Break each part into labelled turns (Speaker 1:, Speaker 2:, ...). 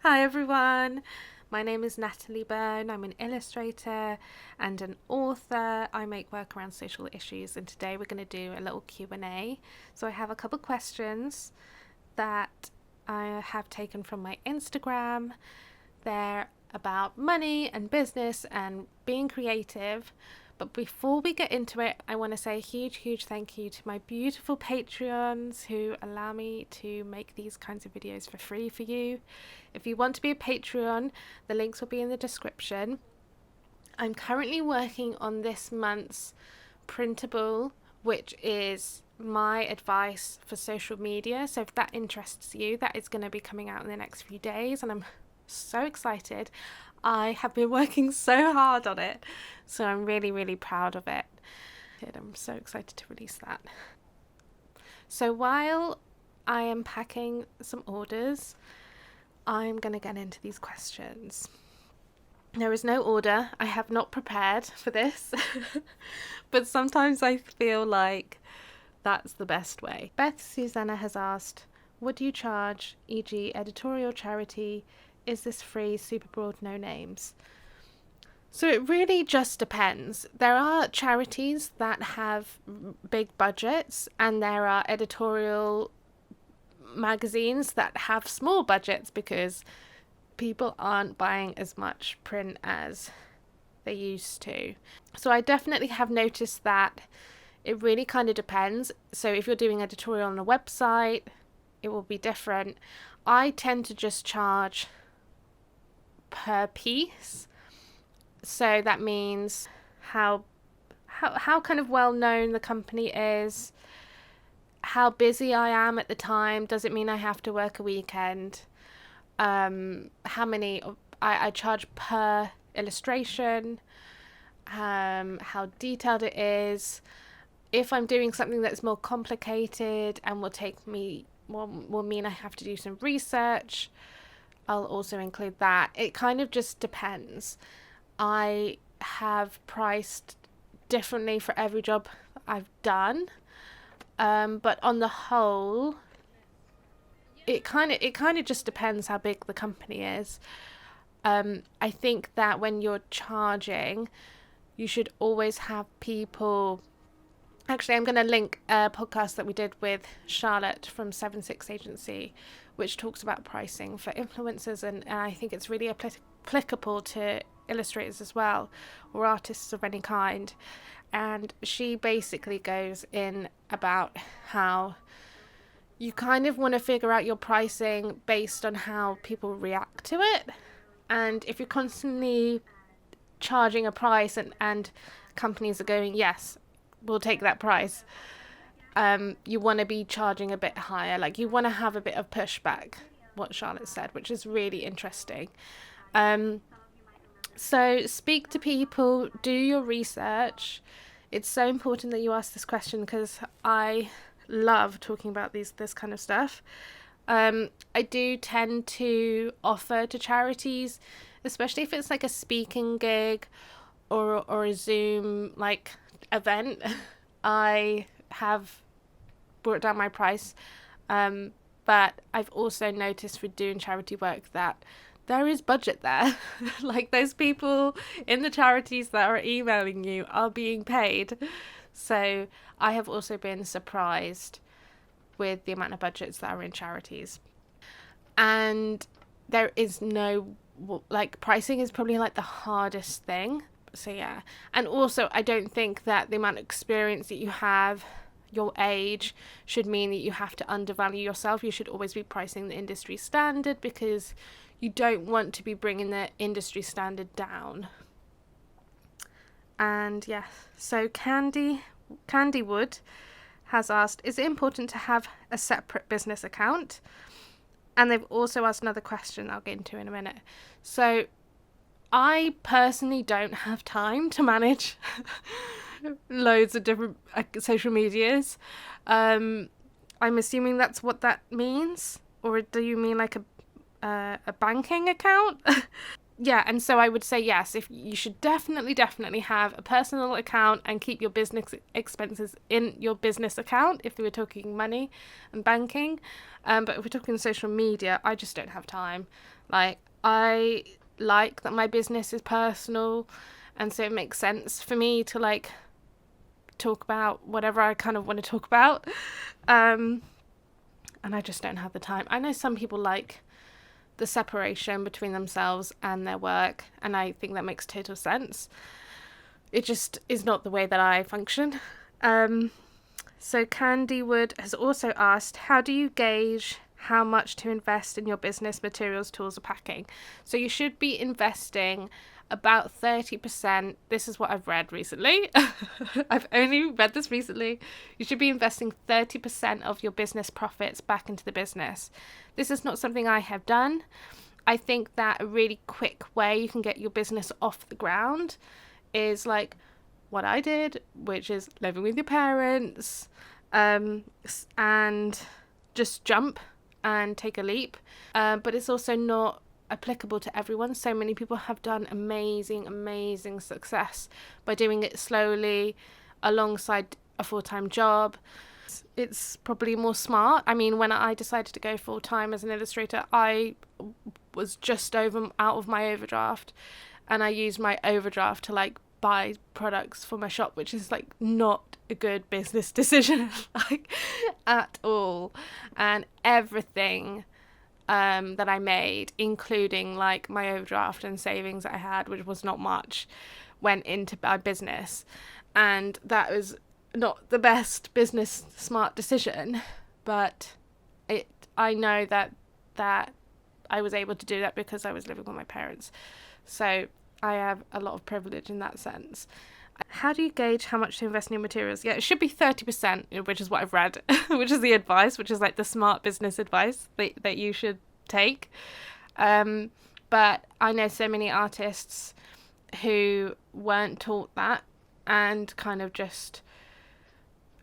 Speaker 1: Hi everyone, my name is Natalie Byrne. I'm an illustrator and an author. I make work around social issues, and today we're going to do a little Q&A. So I have a couple questions that I have taken from my Instagram. They're about money and business and being creative. But before we get into it, I want to say a huge thank you to my beautiful Patreons who allow me to make these kinds of videos for free for you. If you want to be a Patreon, the links will be in the description. I'm currently working on this month's printable, which is my advice for social media. So if that interests you, that is going to be coming out in the next few days, and I'm so excited. I have been working so hard on it, so I'm really proud of it. I'm so excited to release that. So while I am packing some orders, I'm going to get into these questions. There is no order. I have not prepared for this, but sometimes I feel like that's the best way. Beth Susanna has asked, what do you charge, e.g. editorial, charity? Is this free, super broad, no names? So it really just depends. There are charities that have big budgets, and there are editorial magazines that have small budgets because people aren't buying as much print as they used to. So I definitely have noticed that it really kind of depends. So if you're doing editorial on a website, it will be different. I tend to just charge per piece, so that means how kind of well known the company is, how busy I am at the time. Does it mean I have to work a weekend? How many I charge per illustration, how detailed it is. If I'm doing something that's more complicated and will mean I have to do some research, I'll also include that. It kind of just depends. I have priced differently for every job I've done, but on the whole, it kind of just depends how big the company is. I think that when you're charging, you should always have people. Actually, I'm going to link a podcast that we did with Charlotte from 76 Agency, which talks about pricing for influencers, and I think it's really applicable to illustrators as well, or artists of any kind. And she basically goes in about how you kind of want to figure out your pricing based on how people react to it. And if you're constantly charging a price and companies are going, yes, we'll take that price, you want to be charging a bit higher. Like, you want to have a bit of pushback, what Charlotte said, which is really interesting. So speak to people, do your research. It's so important that you ask this question because I love talking about this kind of stuff. I do tend to offer to charities, especially if it's like a speaking gig or a Zoom like event. I have brought down my price, but I've also noticed for doing charity work that there is budget there. Like, those people in the charities that are emailing you are being paid. So I have also been surprised with the amount of budgets that are in charities. And there is no, like, pricing is probably like the hardest thing. So yeah. And also, I don't think that the amount of experience that you have, your age, should mean that you have to undervalue yourself. You should always be pricing the industry standard, because you don't want to be bringing the industry standard down. And yeah, so Candy Wood has asked, is it important to have a separate business account? And they've also asked another question I'll get into in a minute. So I personally don't have time to manage loads of different social medias. I'm assuming that's what that means, or do you mean like a banking account? Yeah, and so I would say yes, if you should definitely have a personal account and keep your business expenses in your business account if we were talking money and banking. But if we're talking social media, I just don't have time. Like, I like that my business is personal, and so it makes sense for me to like talk about whatever I kind of want to talk about. And I just don't have the time. I know some people like the separation between themselves and their work, and I think that makes total sense. It just is not the way that I function. So Candy Wood has also asked, how do you gauge how much to invest in your business materials, tools, or packing? So you should be investing about 30%. This is what I've read recently. I've only read this recently. You should be investing 30% of your business profits back into the business. This is not something I have done. I think that a really quick way you can get your business off the ground is like what I did, which is living with your parents, and just jump and take a leap. But it's also not applicable to everyone. So many people have done amazing success by doing it slowly alongside a full-time job. It's probably more smart. I mean, when I decided to go full-time as an illustrator, I was just out of my overdraft, and I used my overdraft to like buy products for my shop, which is like not a good business decision like at all. And everything that I made, including like my overdraft and savings I had, which was not much, went into my business. And that was not the best business smart decision, but I know that I was able to do that because I was living with my parents. So I have a lot of privilege in that sense. How do you gauge how much to invest in your materials? Yeah, it should be 30%, which is what I've read, which is the advice, which is like the smart business advice that you should take. But I know so many artists who weren't taught that and kind of just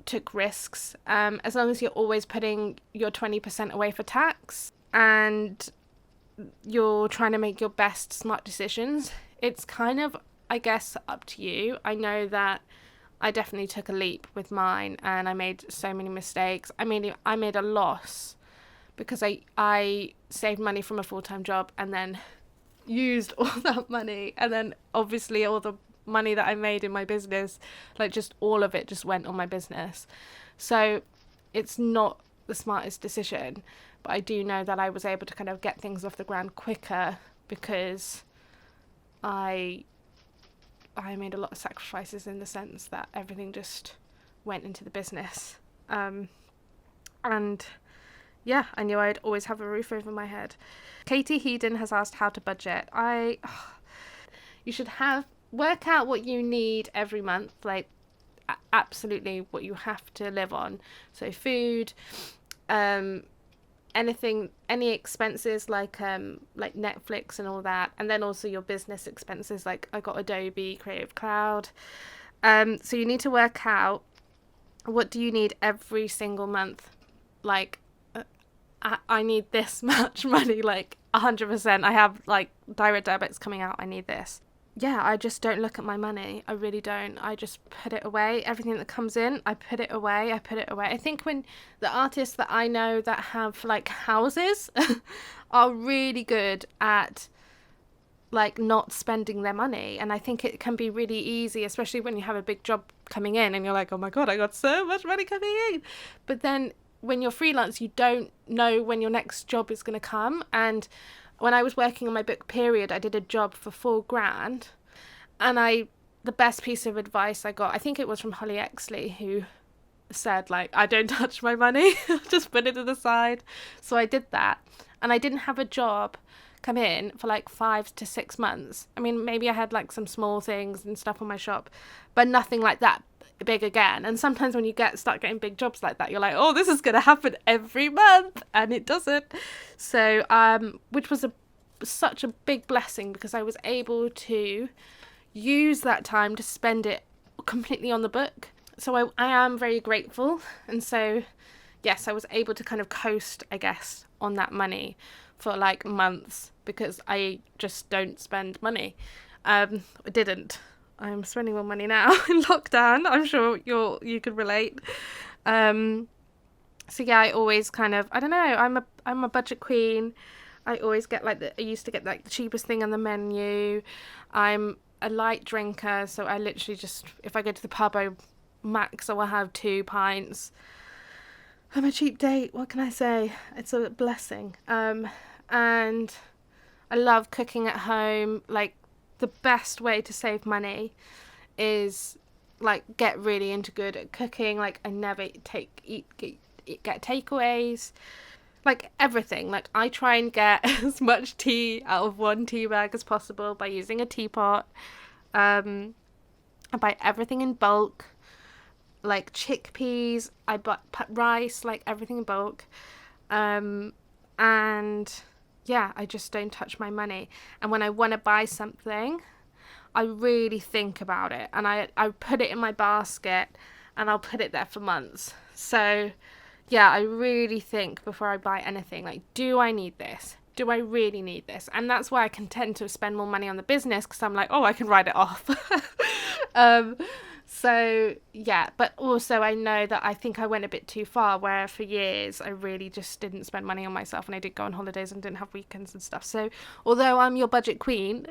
Speaker 1: took risks. As long as you're always putting your 20% away for tax and you're trying to make your best smart decisions, it's kind of, I guess, up to you. I know that I definitely took a leap with mine and I made so many mistakes. I made a loss because I saved money from a full-time job and then used all that money, and then obviously all the money that I made in my business, like just all of it just went on my business. So it's not the smartest decision, but I do know that I was able to kind of get things off the ground quicker because I made a lot of sacrifices in the sense that everything just went into the business. And yeah, I knew I'd always have a roof over my head. Katie Heeden has asked how to budget. You should work out what you need every month, like absolutely what you have to live on. So food, anything, any expenses like Netflix and all that, and then also your business expenses, like I got Adobe Creative Cloud. So you need to work out what do you need every single month. Like I need this much money, like 100%. I have like direct debits coming out. I need this. Yeah, I just don't look at my money. I really don't. I just put it away. Everything that comes in, I put it away. I think when the artists that I know that have like houses are really good at like not spending their money. And I think it can be really easy, especially when you have a big job coming in and you're like, oh my God, I got so much money coming in. But then when you're freelance, you don't know when your next job is going to come. And when I was working on my book Period, I did a job for $4,000, and the best piece of advice I got, I think it was from Holly Exley, who said like, I don't touch my money, just put it to the side. So I did that, and I didn't have a job come in for like 5 to 6 months. I mean, maybe I had like some small things and stuff on my shop, but nothing like that big again. And sometimes when you start getting big jobs like that, you're like, oh, this is going to happen every month, and it doesn't. So which was such a big blessing, because I was able to use that time to spend it completely on the book. So I am very grateful. And so yes, I was able to kind of coast, I guess, on that money for like months, because I just don't spend money. I didn't. I'm spending more money now in lockdown. I'm sure you could relate. So yeah, I always kind of, I don't know, I'm a budget queen. I always get I used to get like the cheapest thing on the menu. I'm a light drinker, so I literally just, if I go to the pub, I will have 2 pints. I'm a cheap date, what can I say? It's a blessing. And I love cooking at home. Like, the best way to save money is like get really into good at cooking. Like, I never get takeaways. Like, everything. Like, I try and get as much tea out of one tea bag as possible by using a teapot. I buy everything in bulk. Like chickpeas, I buy rice, like everything in bulk. And yeah, I just don't touch my money. And when I want to buy something, I really think about it. And I put it in my basket and I'll put it there for months. So yeah, I really think before I buy anything, like, do I need this? Do I really need this? And that's why I can tend to spend more money on the business, because I'm like, oh, I can write it off. So yeah, but also I know that I think I went a bit too far, where for years I really just didn't spend money on myself, and I did go on holidays and didn't have weekends and stuff. So although I'm your budget queen,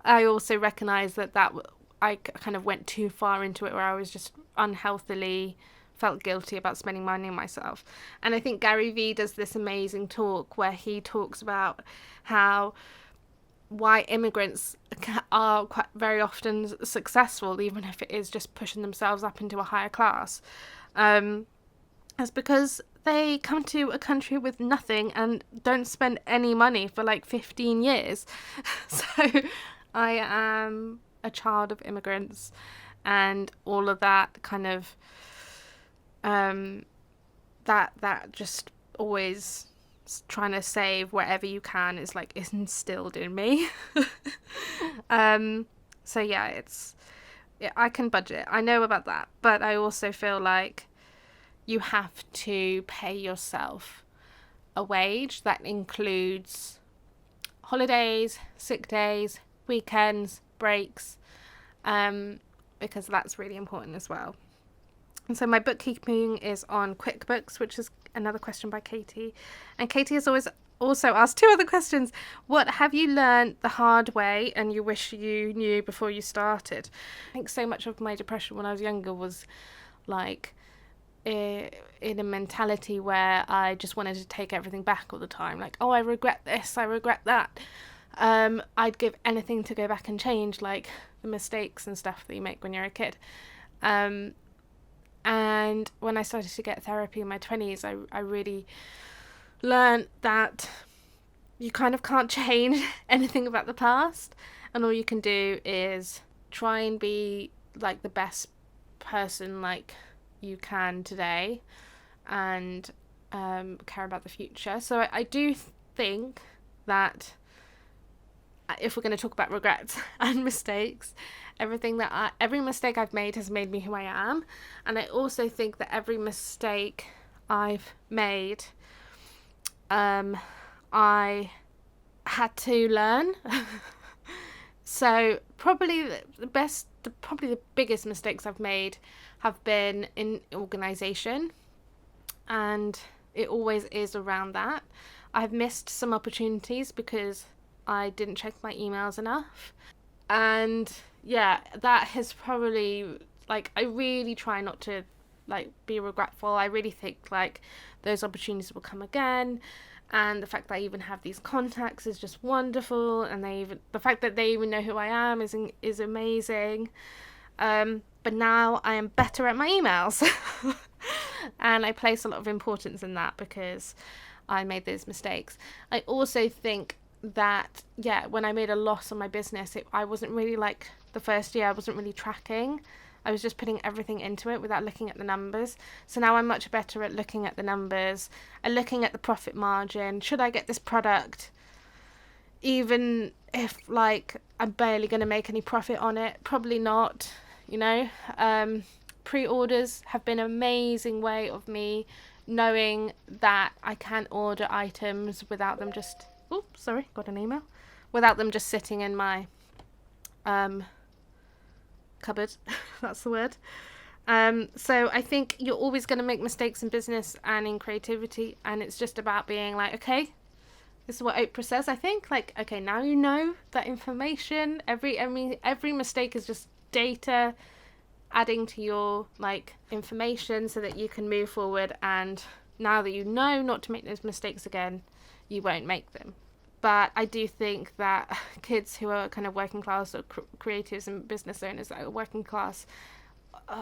Speaker 1: I also recognise that I kind of went too far into it, where I was just unhealthily felt guilty about spending money on myself. And I think Gary Vee does this amazing talk where he talks about why immigrants are quite very often successful, even if it is just pushing themselves up into a higher class. It's because they come to a country with nothing and don't spend any money for like 15 years. So I am a child of immigrants, and all of that kind of that just always trying to save wherever you can is instilled in me. So yeah, I can budget, I know about that, but I also feel like you have to pay yourself a wage that includes holidays, sick days, weekends, breaks, because that's really important as well. And so my bookkeeping is on QuickBooks, which is another question by Katie. And Katie has always also asked 2 other questions. What have you learned the hard way and you wish you knew before you started? I think so much of my depression when I was younger was like in a mentality where I just wanted to take everything back all the time. Like, oh, I regret this, I regret that. I'd give anything to go back and change, like, the mistakes and stuff that you make when you're a kid. And when I started to get therapy in my 20s, I really learned that you kind of can't change anything about the past, and all you can do is try and be like the best person like you can today, and care about the future. So I do think that if we're going to talk about regrets and mistakes, every mistake I've made has made me who I am. And I also think that every mistake I've made, I had to learn. So probably the biggest mistakes I've made have been in organisation, and it always is around that. I've missed some opportunities because I didn't check my emails enough, and yeah, that has probably, like, I really try not to be regretful. I really think those opportunities will come again, and the fact that I even have these contacts is just wonderful, and the fact that they even know who I am is amazing. But now I am better at my emails, and I place a lot of importance in that because I made those mistakes. I also think that, yeah, when I made a loss on my business, I wasn't really, the first year I wasn't really tracking. I was just putting everything into it without looking at the numbers. So now I'm much better at looking at the numbers and looking at the profit margin. Should I get this product, even if I'm barely going to make any profit on it? Probably not, Pre-orders have been an amazing way of me knowing that I can order items without them just got an email, without them just sitting in my cupboard. That's the word. So I think you're always going to make mistakes in business and in creativity, and it's just about being like, okay, This is what Oprah says, I think. Like, okay, now you know that information. Every mistake is just data adding to your, like, information so that you can move forward. And now that you know not to make those mistakes again, you won't make them. But I do think that kids who are kind of working class, or creatives and business owners that are working class,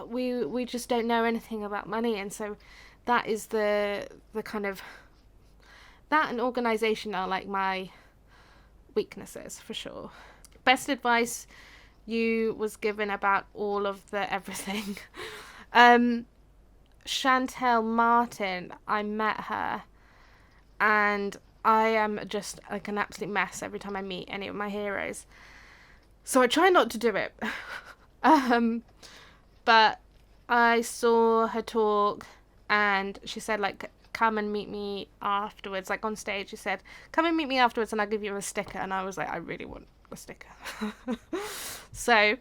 Speaker 1: we just don't know anything about money. And so that is the kind of, that and organisation are like my weaknesses for sure. Best advice you was given about all of the everything. Chantel Martin, I met her, and I am just like an absolute mess every time I meet any of my heroes. So I try not to do it. But I saw her talk, and she said, like, come and meet me afterwards. Like, on stage, she said, come and meet me afterwards and I'll give you a sticker. And I was like, I really want a sticker. So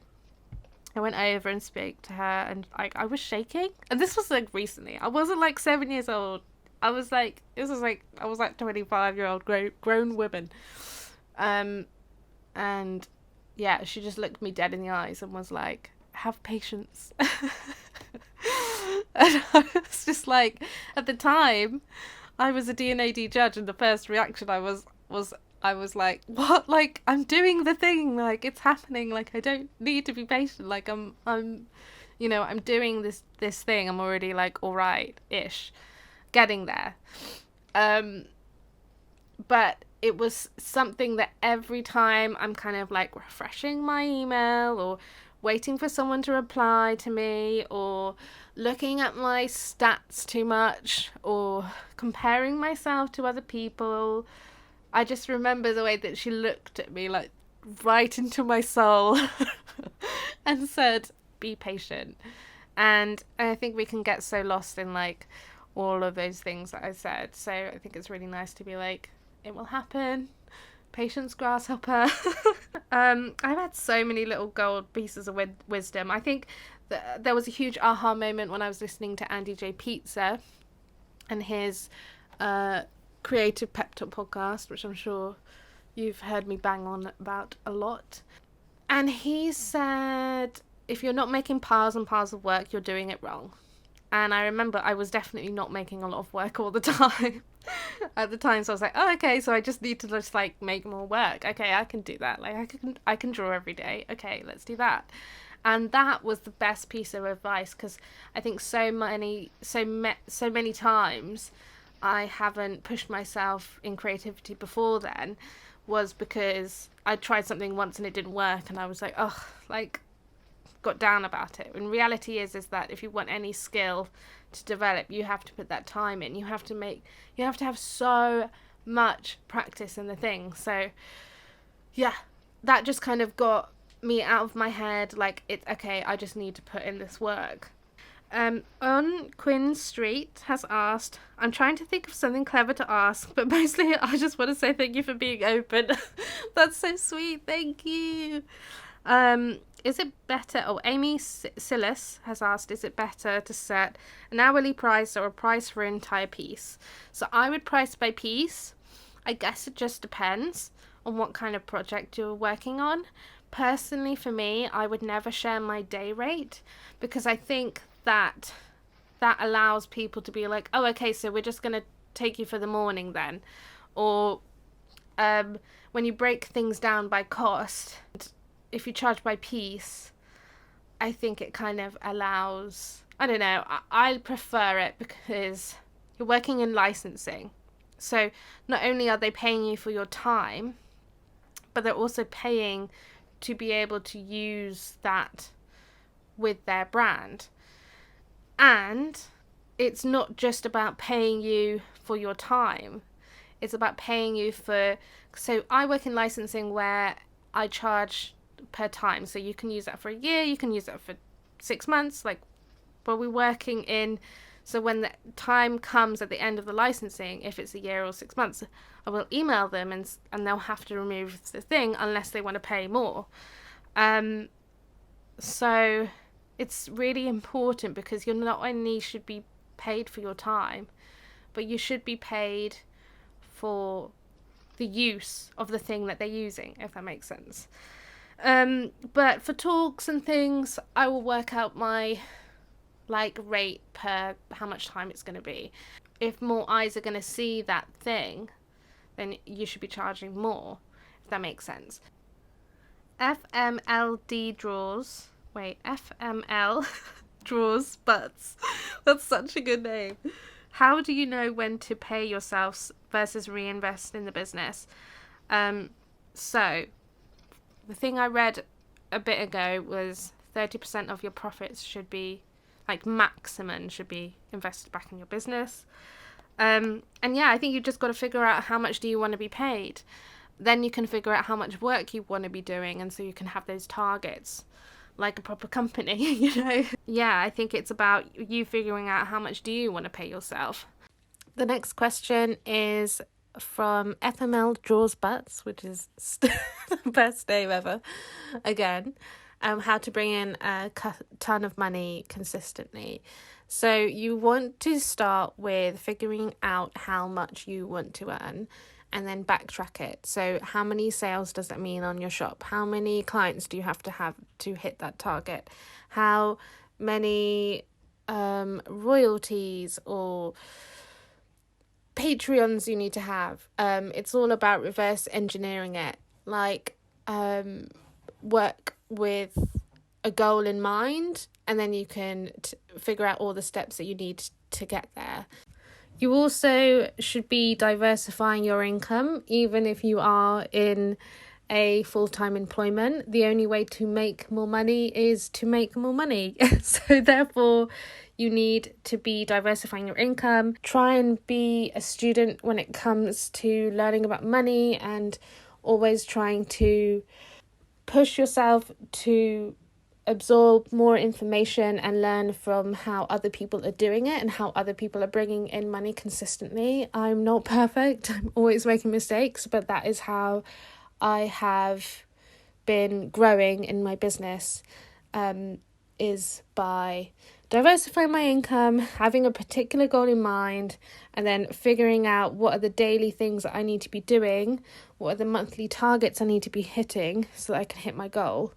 Speaker 1: I went over and spoke to her, and I was shaking. And this was like recently. I wasn't like 7 years old. I was like, I was like 25-year-old grown woman. And yeah, she just looked me dead in the eyes and was like, have patience. And I was just like, at the time, I was a D&AD judge, and the first reaction I was like, what? Like, I'm doing the thing, like, it's happening, like, I don't need to be patient, like, I'm doing this thing, I'm already, like, alright-ish, getting there. But it was something that every time I'm kind of, like, refreshing my email, or waiting for someone to reply to me, or looking at my stats too much, or comparing myself to other people, I just remember the way that she looked at me, like, right into my soul and said, be patient. And I think we can get so lost in, like, all of those things that I said. So I think it's really nice to be like, it will happen. Patience, grasshopper. I've had so many little gold pieces of wisdom. I think that there was a huge aha moment when I was listening to Andy J. Pizza and his creative pep talk podcast, which I'm sure you've heard me bang on about a lot. And he said, if you're not making piles and piles of work, you're doing it wrong. And I remember I was definitely not making a lot of work all the time at the time. So I was like, oh, okay, so I just need to just, like, make more work. Okay, I can do that. Like, I can draw every day. Okay, let's do that. And that was the best piece of advice, because I think so many times I haven't pushed myself in creativity before then was because I tried something once and it didn't work, and I was like, oh, like, got down about it. And reality is that if you want any skill to develop, you have to put that time in. You have to have so much practice in the thing. So yeah, that just kind of got me out of my head, like, it's okay, I just need to put in this work. On Quinn Street has asked, I'm trying to think of something clever to ask, but mostly I just want to say thank you for being open. That's so sweet, thank you. Is it better, Amy Silas has asked, is it better to set an hourly price or a price for an entire piece? So I would price by piece. I guess it just depends on what kind of project you're working on. Personally, for me, I would never share my day rate, because I think that allows people to be like, oh, okay, so we're just going to take you for the morning then. Or when you break things down by cost, if you charge by piece, I think it kind of allows, I don't know, I prefer it because you're working in licensing. So not only are they paying you for your time, but they're also paying to be able to use that with their brand. And it's not just about paying you for your time. It's about paying you for, so I work in licensing where I charge per time. So you can use that for a year, you can use that for 6 months, like, but we're working in, so when the time comes at the end of the licensing, if it's a year or 6 months, I will email them and they'll have to remove the thing unless they want to pay more. So it's really important, because you're not only should be paid for your time, but you should be paid for the use of the thing that they're using, if that makes sense. But for talks and things, I will work out my rate per how much time it's going to be. If more eyes are going to see that thing, then you should be charging more, if that makes sense. FML draws butts. That's such a good name. How do you know when to pay yourself versus reinvest in the business? So the thing I read a bit ago was 30% of your profits should be, maximum should be invested back in your business. And yeah, I think you just got to figure out how much do you want to be paid. Then you can figure out how much work you want to be doing, and so you can have those targets like a proper company, Yeah, I think it's about you figuring out how much do you want to pay yourself. The next question is from FML Draws Butts, which is the best name ever. Again, how to bring in a ton of money consistently. So you want to start with figuring out how much you want to earn and then backtrack it. So how many sales does that mean on your shop? How many clients do you have to hit that target? How many royalties or Patreons you need to have? It's all about reverse engineering it. Work with a goal in mind, and then you can figure out all the steps that you need to get there. You also should be diversifying your income, even if you are in a full-time employment. The only way to make more money is to make more money. So therefore, you need to be diversifying your income. Try and be a student when it comes to learning about money, and always trying to push yourself to absorb more information and learn from how other people are doing it and how other people are bringing in money consistently. I'm not perfect. I'm always making mistakes, but that is how I have been growing in my business, is by diversifying my income, having a particular goal in mind, and then figuring out what are the daily things that I need to be doing, what are the monthly targets I need to be hitting so that I can hit my goal.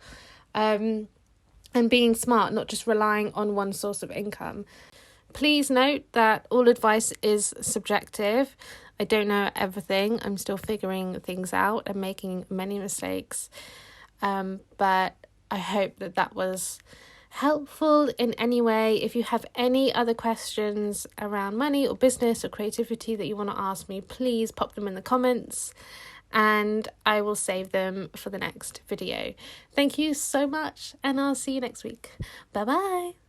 Speaker 1: And being smart, not just relying on one source of income. Please note that all advice is subjective. I don't know everything. I'm still figuring things out and making many mistakes. But I hope that was helpful in any way. If you have any other questions around money or business or creativity that you want to ask me, please pop them in the comments, and I will save them for the next video. Thank you so much, and I'll see you next week. Bye bye.